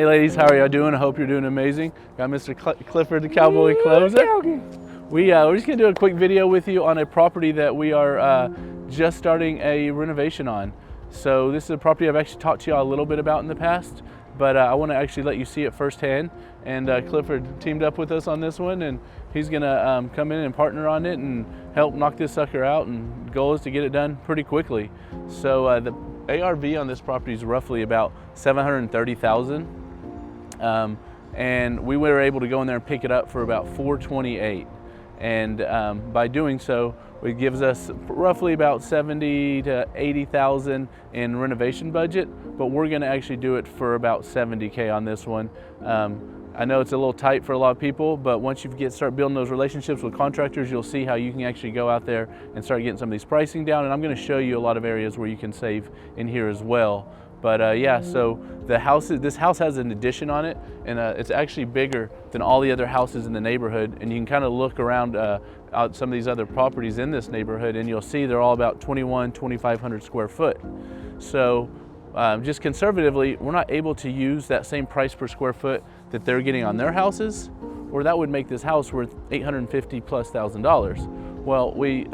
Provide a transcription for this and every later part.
Hey ladies, how are y'all doing? I hope you're doing amazing. Got Mr. Clifford, the cowboy closer. We're just gonna do a quick video with you on a property that we are just starting a renovation on. So this is a property I've actually talked to y'all a little bit about in the past, but I want to actually let you see it firsthand. And Clifford teamed up with us on this one, and he's gonna come in and partner on it and help knock this sucker out. And the goal is to get it done pretty quickly. So the ARV on this property is roughly about $730,000, and we were able to go in there and pick it up for about $428,000. And by doing so, it gives us roughly about $70,000 to $80,000 in renovation budget, but we're going to actually do it for about $70K on this one. I know it's a little tight for a lot of people, but once you start building those relationships with contractors, you'll see how you can actually go out there and start getting some of these pricing down. And I'm going to show you a lot of areas where you can save in here as well. But yeah, so this house has an addition on it, and it's actually bigger than all the other houses in the neighborhood. And you can kind of look around out some of these other properties in this neighborhood, and you'll see they're all about 2,500 square foot. So just conservatively, we're not able to use that same price per square foot that they're getting on their houses, or that would make this house worth $850,000+. Well, we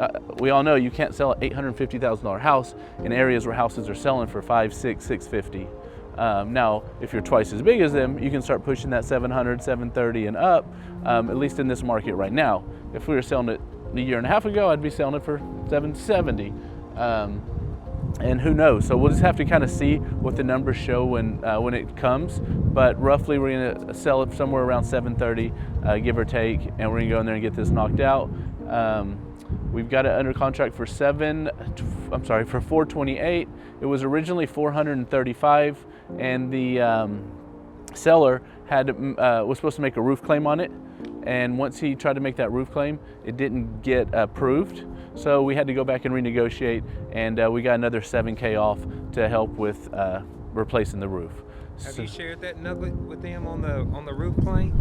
all know you can't sell an $850,000 house in areas where houses are selling for $500,000, $600,000, $650,000. Now, if you're twice as big as them, you can start pushing that $700,000, $730,000 and up, at least in this market right now. If we were selling it a year and a half ago, I'd be selling it for $770,000. And who knows? So we'll just have to kind of see what the numbers show when it comes. But roughly, we're going to sell it somewhere around $730,000, give or take, and we're going to go in there and get this knocked out. We've got it under contract for $428,000. It was originally $435,000, and the seller was supposed to make a roof claim on it. And once he tried to make that roof claim, it didn't get approved. So we had to go back and renegotiate, and we got another $7K off to help with replacing the roof. Have you shared that nugget with them on the roof claim?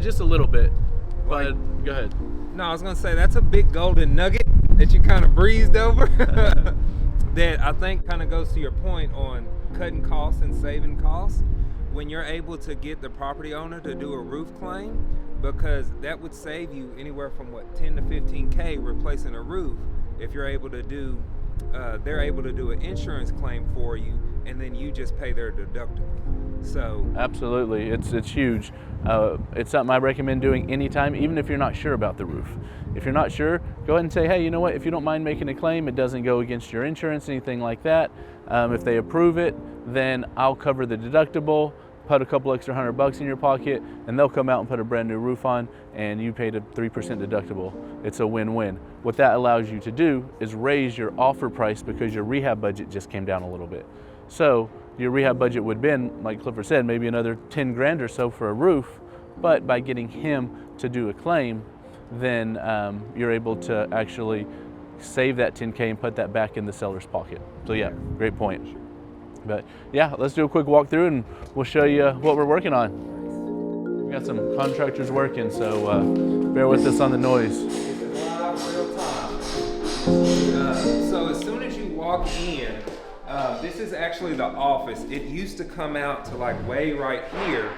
Just a little bit, but go ahead. No, I was gonna say that's a big golden nugget that you kind of breezed over. That I think kind of goes to your point on cutting costs and saving costs. When you're able to get the property owner to do a roof claim, because that would save you anywhere from $10 to $15K replacing a roof. If you're able to do, they're able to do an insurance claim for you, and then you just pay their deductible. So absolutely, it's huge. It's something I recommend doing anytime, even if you're not sure about the roof. If you're not sure, go ahead and say, hey, you know what? If you don't mind making a claim, it doesn't go against your insurance, anything like that. If they approve it, then I'll cover the deductible, put a couple extra $100 in your pocket, and they'll come out and put a brand new roof on, and you paid a 3% deductible. It's a win-win. What that allows you to do is raise your offer price because your rehab budget just came down a little bit. So your rehab budget would have been, like Clifford said, maybe another 10 grand or so for a roof, but by getting him to do a claim, then you're able to actually save that 10K and put that back in the seller's pocket. So yeah, great point. But yeah, let's do a quick walkthrough and we'll show you what we're working on. We got some contractors working, so bear with us on the noise. Real time. So as soon as you walk in, this is actually the office. It used to come out to like way right here,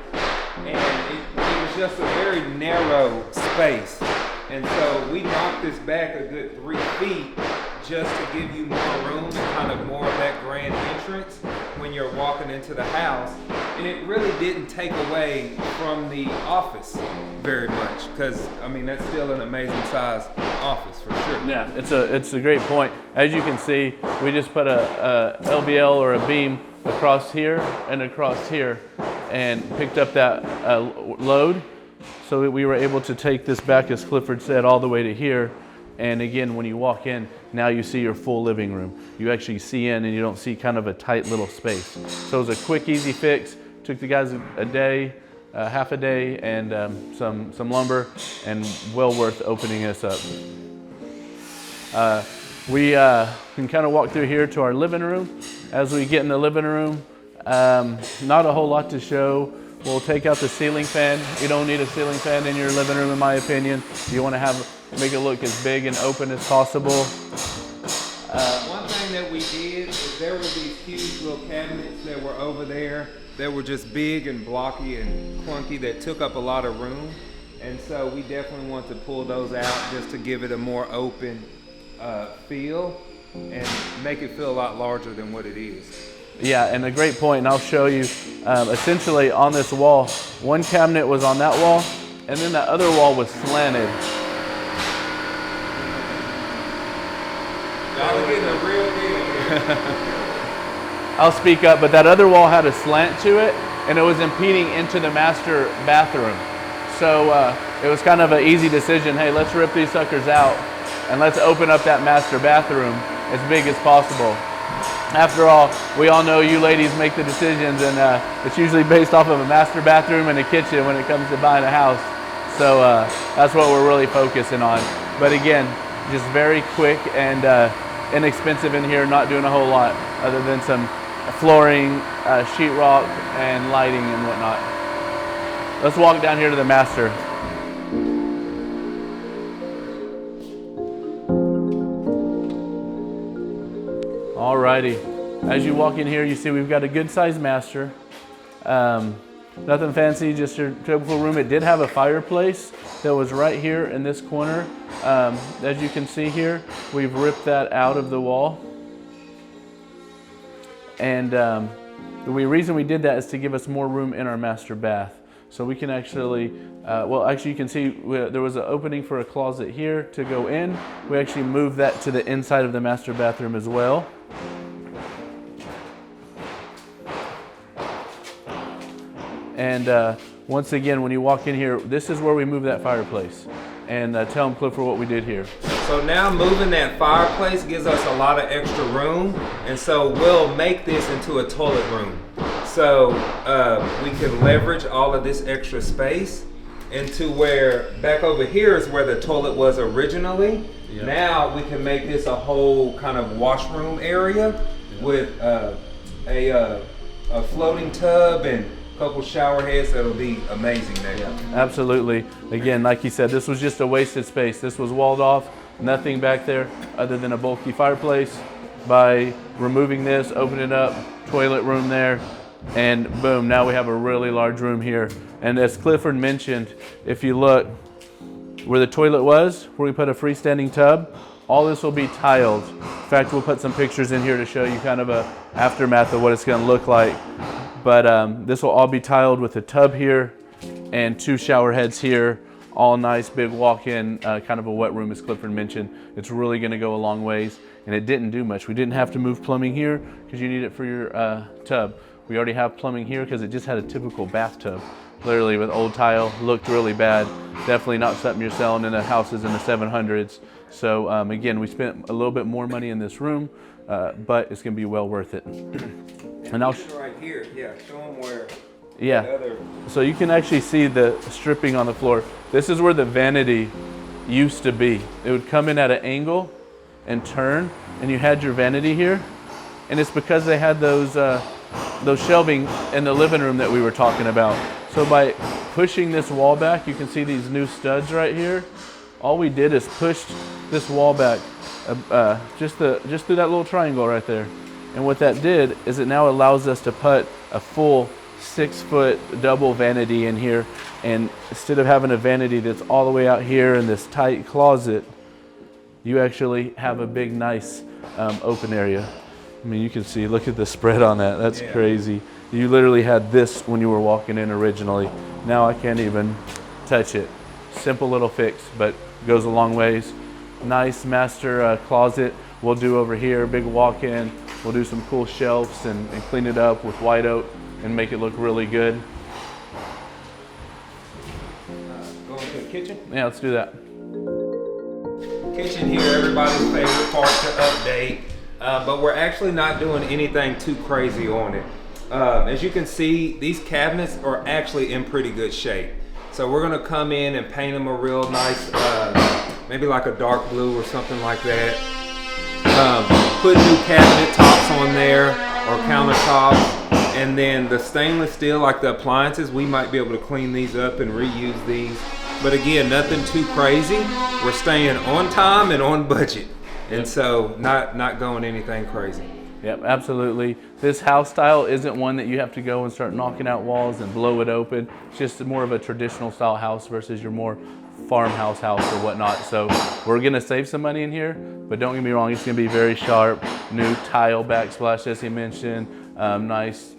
and it was just a very narrow space. And so we knocked this back a good 3 feet just to give you more room and kind of more of that grand entrance when you're walking into the house. And it really didn't take away from the office very much, because I mean that's still an amazing size office for sure. Yeah, it's a great point. As you can see, we just put a LVL or a beam across here and across here and picked up that load, so that we were able to take this back, as Clifford said, all the way to here. And again, when you walk in, now you see your full living room. You actually see in and you don't see kind of a tight little space. So it was a quick, easy fix. Took the guys a day, half a day, and some lumber, and well worth opening this up. We can kind of walk through here to our living room. As we get in the living room, not a whole lot to show. We'll take out the ceiling fan. You don't need a ceiling fan in your living room, in my opinion. You want to make it look as big and open as possible. One thing that we did is there were these huge little cabinets that were over there that were just big and blocky and clunky that took up a lot of room. And so we definitely want to pull those out just to give it a more open feel and make it feel a lot larger than what it is. Yeah, and a great point, and I'll show you. Essentially on this wall, one cabinet was on that wall, and then that other wall was slanted. Y'all are getting a real deal here. I'll speak up, but that other wall had a slant to it, and it was impeding into the master bathroom. So it was kind of an easy decision. Hey, let's rip these suckers out, and let's open up that master bathroom as big as possible. After all, we all know you ladies make the decisions, and it's usually based off of a master bathroom and a kitchen when it comes to buying a house. So that's what we're really focusing on. But again, just very quick and inexpensive in here, not doing a whole lot other than some flooring, sheetrock, and lighting and whatnot. Let's walk down here to the master. Alrighty, as you walk in here, you see we've got a good sized master. Nothing fancy, just your typical room. It did have a fireplace that was right here in this corner. As you can see here, we've ripped that out of the wall. And the reason we did that is to give us more room in our master bath. So we can actually, you can see there was an opening for a closet here to go in. We actually moved that to the inside of the master bathroom as well. And once again, when you walk in here, this is where we move that fireplace. And tell them, Clifford, what we did here. So now moving that fireplace gives us a lot of extra room, and so we'll make this into a toilet room. So we can leverage all of this extra space into where, back over here is where the toilet was originally. Yeah. Now we can make this a whole kind of washroom area with a floating tub and a couple shower heads. That'll be amazing there. Yeah, absolutely. Again, like you said, this was just a wasted space. This was walled off, nothing back there other than a bulky fireplace. By removing this, opening it up, toilet room there, and boom, now we have a really large room here. And as Clifford mentioned, if you look where the toilet was, where we put a freestanding tub, all this will be tiled. In fact, we'll put some pictures in here to show you kind of a aftermath of what it's gonna look like. But this will all be tiled with a tub here and 2 shower heads here, all nice big walk-in, kind of a wet room as Clifford mentioned. It's really gonna go a long ways, and it didn't do much. We didn't have to move plumbing here because you need it for your tub. We already have plumbing here because it just had a typical bathtub, literally with old tile, looked really bad. Definitely not something you're selling in the houses in the 700s. So again, we spent a little bit more money in this room, but it's gonna be well worth it. And I'll right here, yeah, show them where. Yeah, so you can actually see the stripping on the floor. This is where the vanity used to be. It would come in at an angle and turn, and you had your vanity here. And it's because they had those shelving in the living room that we were talking about. So by pushing this wall back, you can see these new studs right here. All we did is pushed this wall back just through that little triangle right there. And what that did is it now allows us to put a full 6-foot double vanity in here. And instead of having a vanity that's all the way out here in this tight closet, you actually have a big, nice open area. I mean, you can see, look at the spread on that. That's crazy. You literally had this when you were walking in originally. Now I can't even touch it. Simple little fix, but goes a long ways. Nice master closet. We'll do over here, big walk-in. We'll do some cool shelves and clean it up with white oak and make it look really good. Going to the kitchen? Yeah, let's do that. Kitchen here, everybody's favorite part to update. But we're actually not doing anything too crazy on it. As you can see, these cabinets are actually in pretty good shape. So we're gonna come in and paint them a real nice, maybe like a dark blue or something like that. Put new cabinet tops on there or countertops. And then the stainless steel, like the appliances, we might be able to clean these up and reuse these. But again, nothing too crazy. We're staying on time and on budget. And so not going anything crazy. Yep, absolutely. This house style isn't one that you have to go and start knocking out walls and blow it open. It's just more of a traditional style house versus your more farmhouse house or whatnot. So we're gonna save some money in here, but don't get me wrong, it's gonna be very sharp. New tile backsplash, as he mentioned, nice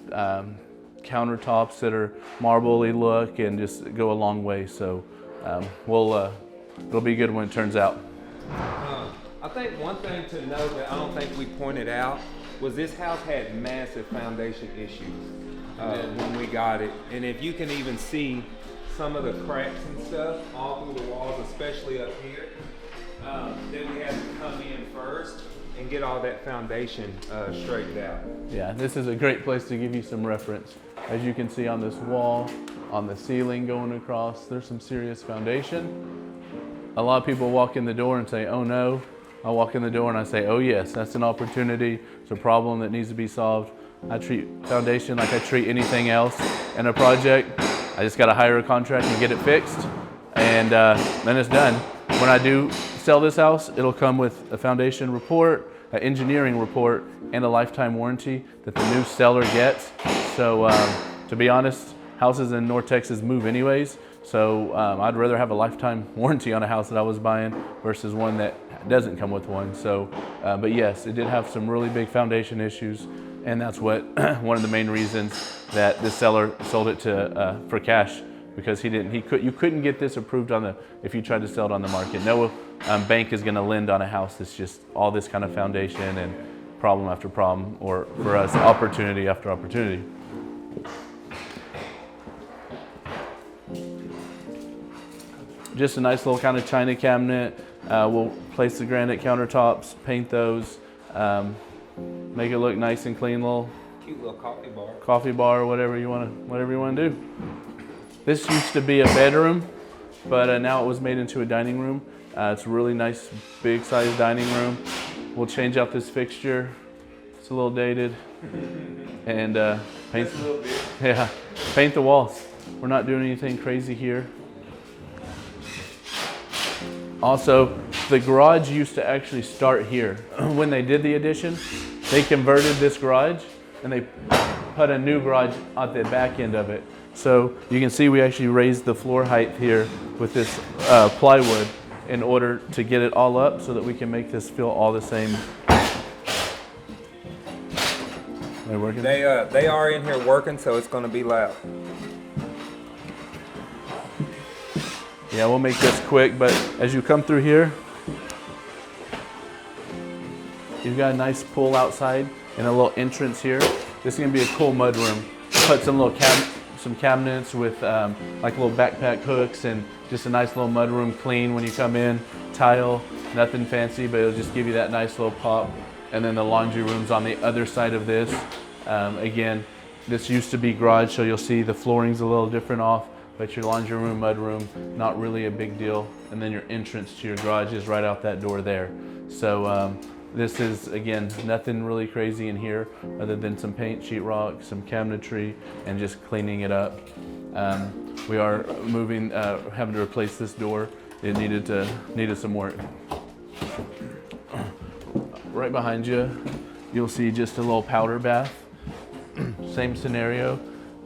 countertops that are marbly look and just go a long way. So it'll be good when it turns out. I think one thing to note that I don't think we pointed out was this house had massive foundation issues when we got it. And if you can even see some of the cracks and stuff all through the walls, especially up here, then we had to come in first and get all that foundation straightened out. Yeah, this is a great place to give you some reference. As you can see on this wall, on the ceiling going across, there's some serious foundation. A lot of people walk in the door and say, oh no. I walk in the door and I say, oh yes, that's an opportunity. It's a problem that needs to be solved. I treat foundation like I treat anything else in a project. I just got to hire a contractor and get it fixed, and then it's done. When I do sell this house, it'll come with a foundation report, an engineering report, and a lifetime warranty that the new seller gets. So to be honest, houses in North Texas move anyways. So I'd rather have a lifetime warranty on a house that I was buying versus one that doesn't come with one. So, but yes, it did have some really big foundation issues, and that's what one of the main reasons that this seller sold it to for cash, because you couldn't get this approved if you tried to sell it on the market. No bank is going to lend on a house that's just all this kind of foundation and problem after problem, or for us, opportunity after opportunity. Just a nice little kind of china cabinet. We'll place the granite countertops, paint those, make it look nice and clean. Cute little coffee bar, whatever you want to do. This used to be a bedroom, but now it was made into a dining room. It's a really nice, big size dining room. We'll change out this fixture. It's a little dated, and paint the walls. We're not doing anything crazy here. Also, the garage used to actually start here. When they did the addition, they converted this garage and they put a new garage at the back end of it. So you can see we actually raised the floor height here with this plywood in order to get it all up so that we can make this feel all the same. They working? They are in here working, so it's going to be loud. Yeah, we'll make this quick, but as you come through here, you've got a nice pool outside and a little entrance here. This is gonna be a cool mud room. Put some little cabinets with like little backpack hooks, and just a nice little mud room, clean when you come in. Tile, nothing fancy, but it'll just give you that nice little pop. And then the laundry room's on the other side of this. Again, this used to be garage, so you'll see the flooring's a little different off. But your laundry room, mud room, not really a big deal. And then your entrance to your garage is right out that door there. So this is, again, nothing really crazy in here other than some paint, sheetrock, some cabinetry, and just cleaning it up. We are moving, having to replace this door. It needed some work. Right behind you, you'll see just a little powder bath. Same scenario.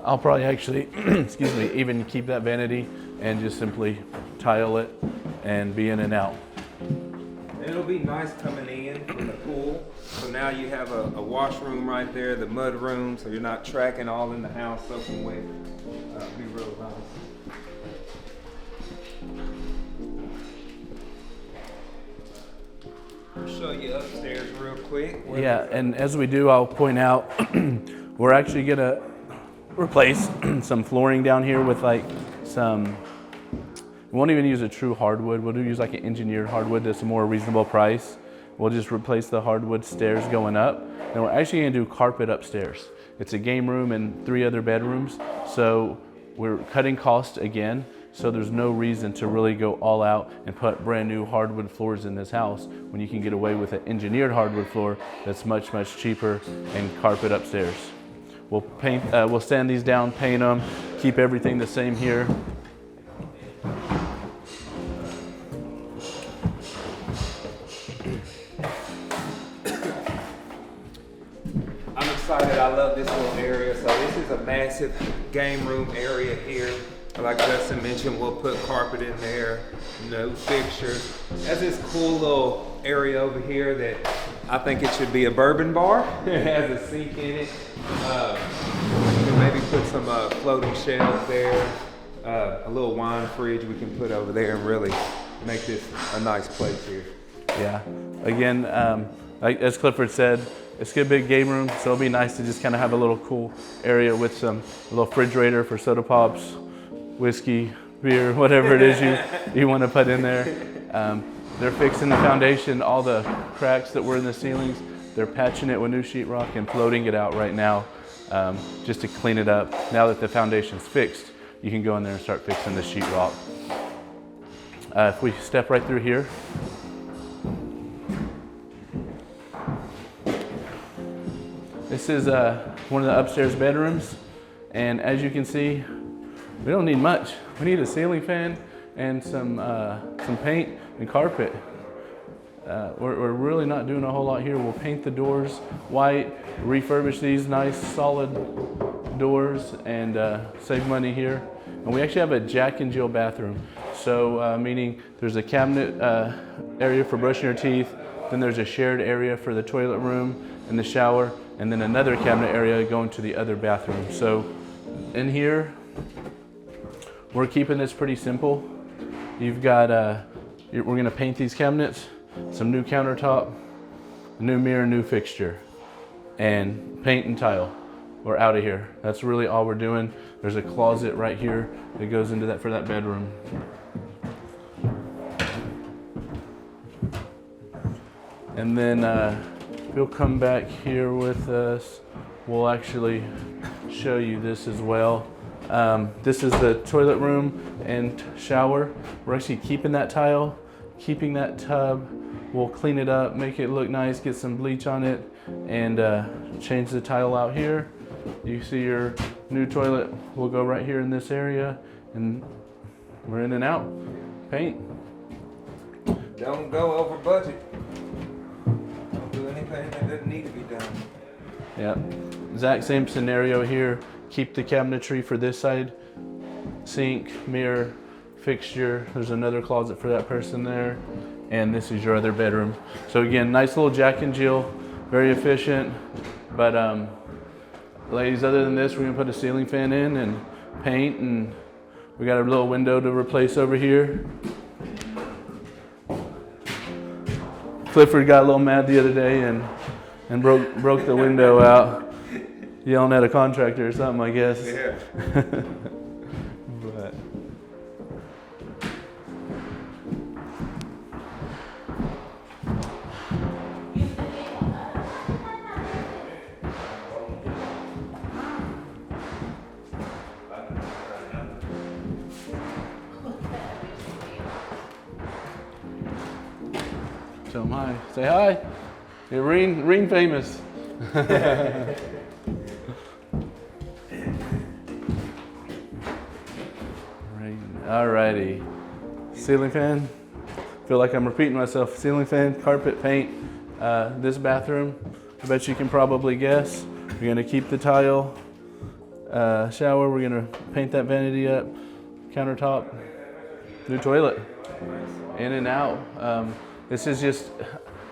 I'll probably actually, excuse me, even keep that vanity and just simply tile it and be in and out. And it'll be nice coming in from the pool. So now you have a washroom right there, the mud room, so you're not tracking all in the house soaking wet. Be real nice. I'll show you upstairs real quick. Yeah, and as we do, I'll point out, we're actually gonna replace some flooring down here with like some, we won't even use a true hardwood. We'll use like an engineered hardwood that's a more reasonable price. We'll just replace the hardwood stairs going up. And we're actually gonna do carpet upstairs. It's a game room and 3 other bedrooms. So we're cutting costs again. So there's no reason to really go all out and put brand new hardwood floors in this house when you can get away with an engineered hardwood floor that's much, much cheaper, and carpet upstairs. We'll paint, we'll sand these down, paint them, keep everything the same here. excited. I love this little area. So this is a massive game room area here. Like Justin mentioned, we'll put carpet in there, no fixtures. Has this cool little area over here that I think it should be a bourbon bar. It has a sink in it. You can maybe put some floating shelves there. A little wine fridge we can put over there and really make this a nice place here. Yeah, again, like as Clifford said, it's a good big game room, so it'll be nice to just kind of have a little cool area with a little refrigerator for soda pops, whiskey, beer, whatever it is you want to put in there. They're fixing the foundation, all the cracks that were in the ceilings. They're patching it with new sheetrock and floating it out right now just to clean it up. Now that the foundation's fixed, you can go in there and start fixing the sheetrock. If we step right through here, this is one of the upstairs bedrooms, and as you can see, we don't need much. We need a ceiling fan and some paint and carpet. We're really not doing a whole lot here. We'll paint the doors white, refurbish these nice solid doors, and save money here. And we actually have a Jack and Jill bathroom. So meaning there's a cabinet area for brushing your teeth, then there's a shared area for the toilet room and the shower, and then another cabinet area going to the other bathroom. So in here, we're keeping this pretty simple. You've got, we're gonna paint these cabinets, some new countertop, a new mirror, new fixture, and paint and tile. We're out of here. That's really all we're doing. There's a closet right here that goes into that for that bedroom. And then if you'll come back here with us, we'll actually show you this as well. This is the toilet room and shower. We're actually keeping that tile, keeping that tub. We'll clean it up, make it look nice, get some bleach on it, and change the tile out here. You see your new toilet will go right here in this area, and we're in and out. Paint. Don't go over budget. Don't do anything that doesn't need to be done. Yeah, exact same scenario here. Keep the cabinetry for this side, sink, mirror, fixture. There's another closet for that person there, and this is your other bedroom. So again, nice little Jack and Jill, very efficient. But ladies, other than this, we're gonna put a ceiling fan in and paint, and we got a little window to replace over here. Clifford got a little mad the other day and broke the window out. Yelling at a contractor or something, I guess. Yeah. But tell them hi. Say hi. You're Reen famous. Alrighty, ceiling fan. Feel like I'm repeating myself. Ceiling fan, carpet, paint. This bathroom, I bet you can probably guess. We're gonna keep the tile. Shower, we're gonna paint that vanity up. Countertop, new toilet, in and out. This is just,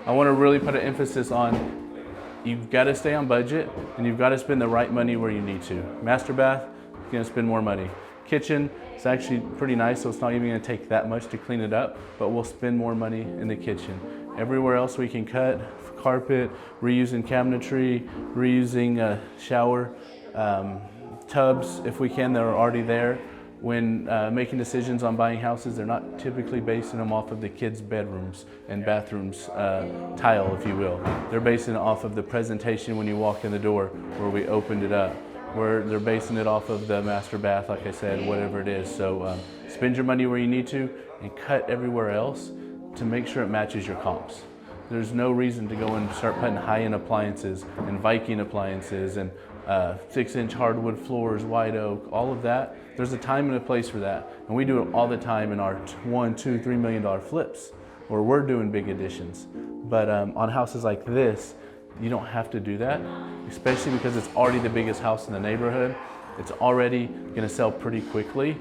I wanna really put an emphasis on, you've gotta stay on budget and you've gotta spend the right money where you need to. Master bath, you're gonna spend more money. Kitchen, it's actually pretty nice, so it's not even gonna take that much to clean it up, but we'll spend more money in the kitchen. Everywhere else we can cut, carpet, reusing cabinetry, reusing shower, tubs if we can that are already there. When making decisions on buying houses, they're not typically basing them off of the kids' bedrooms and bathrooms tile, if you will. They're basing it off of the presentation when you walk in the door where we opened it up. Where they're basing it off of the master bath, like I said, whatever it is. So spend your money where you need to and cut everywhere else to make sure it matches your comps. There's no reason to go and start putting high-end appliances and Viking appliances and 6-inch hardwood floors, white oak, all of that. There's a time and a place for that. And we do it all the time in our $1, $2, $3 million flips where we're doing big additions. But on houses like this, You don't have to do that, especially because it's already the biggest house in the neighborhood. It's already gonna sell pretty quickly.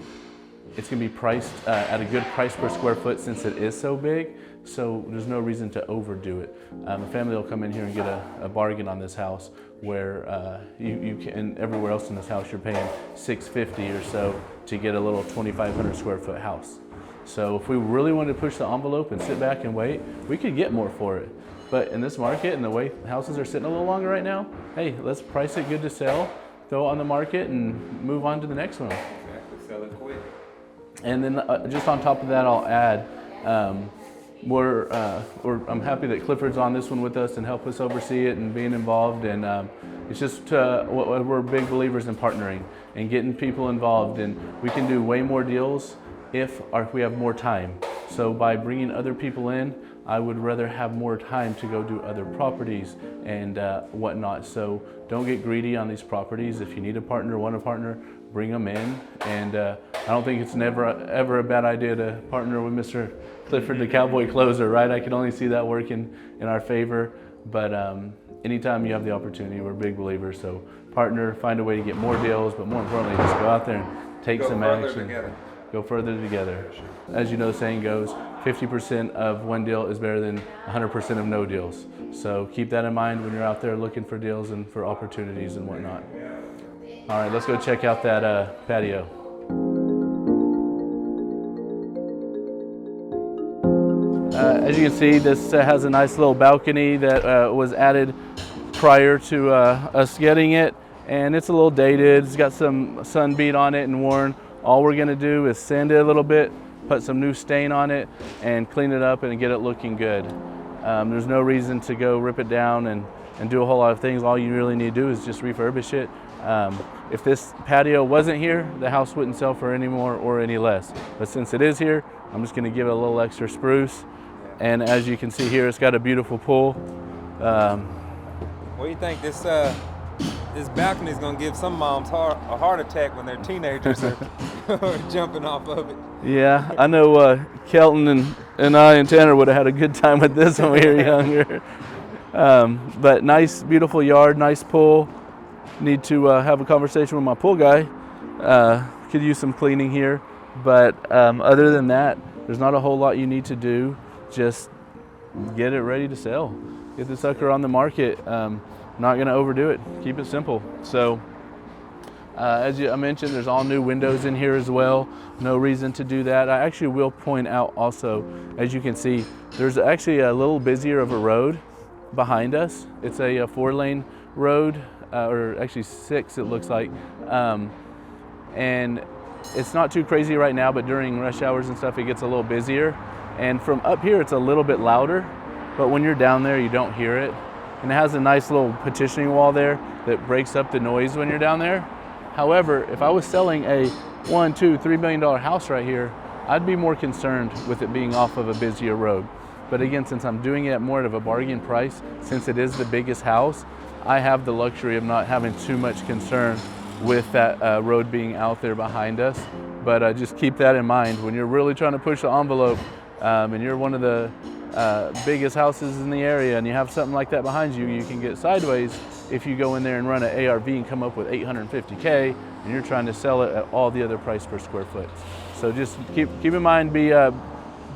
It's gonna be priced at a good price per square foot since it is so big, so there's no reason to overdo it. A family will come in here and get a bargain on this house where you can, everywhere else in this house you're paying $650 or so to get a little 2,500 square foot house. So if we really wanted to push the envelope and sit back and wait, we could get more for it. But in this market and the way houses are sitting a little longer right now, hey, let's price it good to sell, throw it on the market and move on to the next one. Exactly, sell it quick. And then just on top of that, I'll add, I'm happy that Clifford's on this one with us and help us oversee it and being involved. And it's just, we're big believers in partnering and getting people involved. And we can do way more deals if we have more time. So by bringing other people in, I would rather have more time to go do other properties and whatnot. So don't get greedy on these properties. If you need a partner, want a partner, bring them in. And I don't think it's ever a bad idea to partner with Mr. Clifford, the cowboy closer, right? I can only see that working in our favor. But anytime you have the opportunity, we're big believers. So partner, find a way to get more deals, but more importantly, just go out there and take some action. Go further together. As you know, the saying goes, 50% of one deal is better than 100% of no deals. So keep that in mind when you're out there looking for deals and for opportunities and whatnot. All right, let's go check out that patio. As you can see, this has a nice little balcony that was added prior to us getting it, and it's a little dated. It's got some sun beat on it and worn. All we're gonna do is sand it a little bit, put some new stain on it, and clean it up and get it looking good. There's no reason to go rip it down and do a whole lot of things. All you really need to do is just refurbish it. If this patio wasn't here, the house wouldn't sell for any more or any less. But since it is here, I'm just gonna give it a little extra spruce. And as you can see here, it's got a beautiful pool. What do you think this balcony is going to give some moms a heart attack when their teenagers are jumping off of it? Yeah, I know Kelton and I and Tanner would have had a good time with this when we were younger. But nice, beautiful yard, nice pool. Need to have a conversation with my pool guy. Could use some cleaning here. But other than that, there's not a whole lot you need to do. Just get it ready to sell. Get the sucker on the market. Not gonna overdo it, keep it simple. So as I mentioned, there's all new windows in here as well. No reason to do that. I actually will point out also, as you can see, there's actually a little busier of a road behind us. It's a 4-lane road, or actually 6 it looks like. And it's not too crazy right now, but during rush hours and stuff, it gets a little busier. And from up here, it's a little bit louder, but when you're down there, you don't hear it. And it has a nice little partitioning wall there that breaks up the noise when you're down there. However, if I was selling a $1, $2, $3 million house right here, I'd be more concerned with it being off of a busier road. But again, since I'm doing it at more of a bargain price, since it is the biggest house, I have the luxury of not having too much concern with that road being out there behind us. But just keep that in mind when you're really trying to push the envelope and you're one of the biggest houses in the area and you have something like that behind you, you can get sideways if you go in there and run an ARV and come up with $850K and you're trying to sell it at all the other price per square foot. So just keep in mind, be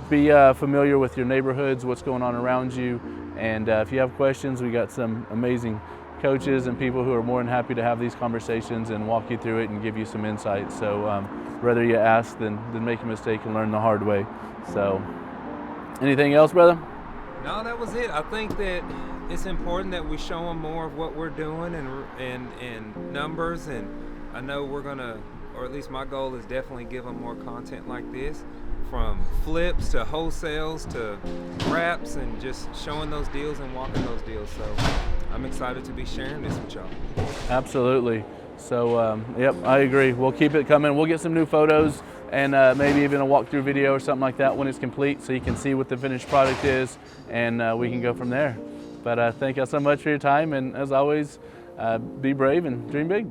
familiar with your neighborhoods, what's going on around you, and if you have questions, we got some amazing coaches and people who are more than happy to have these conversations and walk you through it and give you some insight. So rather you ask than make a mistake and learn the hard way. So anything else, brother? No, that was it. I think that it's important that we show them more of what we're doing and numbers, and I know we're gonna, or at least my goal is definitely give them more content like this, from flips to wholesales to wraps, and just showing those deals and walking those deals. So I'm excited to be sharing this with y'all. Absolutely. So yep, I agree. We'll keep it coming. We'll get some new photos and maybe even a walkthrough video or something like that when it's complete, so you can see what the finished product is, and we can go from there. But thank you so much for your time, and as always, be brave and dream big.